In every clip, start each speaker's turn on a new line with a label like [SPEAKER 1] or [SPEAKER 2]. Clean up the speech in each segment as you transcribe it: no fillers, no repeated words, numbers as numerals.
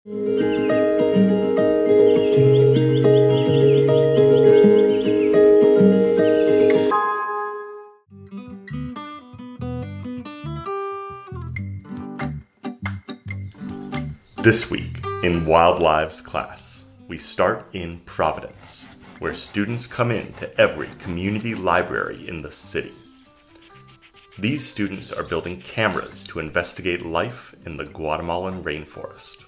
[SPEAKER 1] This week in Wild Lives class, we start in Providence, where students come into every community library in the city. These students are building cameras to investigate life in the Guatemalan Rainforest.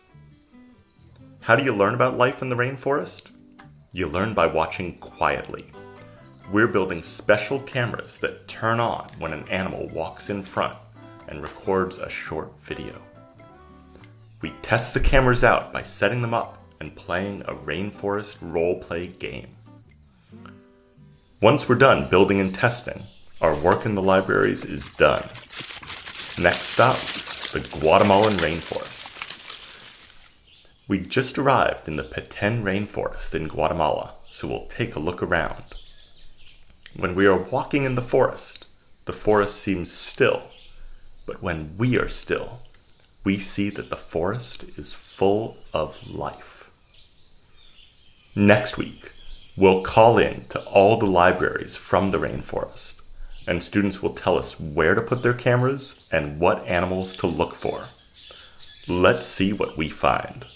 [SPEAKER 1] How do you learn about life in the rainforest? You learn by watching quietly. We're building special cameras that turn on when an animal walks in front and records a short video. We test the cameras out by setting them up and playing a rainforest role-play game. Once we're done building and testing, our work in the libraries is done. Next stop, the Guatemalan Rainforest. We just arrived in the Petén Rainforest in Guatemala, so we'll take a look around. When we are walking in the forest seems still, but when we are still, we see that the forest is full of life. Next week, we'll call in to all the libraries from the rainforest, and students will tell us where to put their cameras and what animals to look for. Let's see what we find.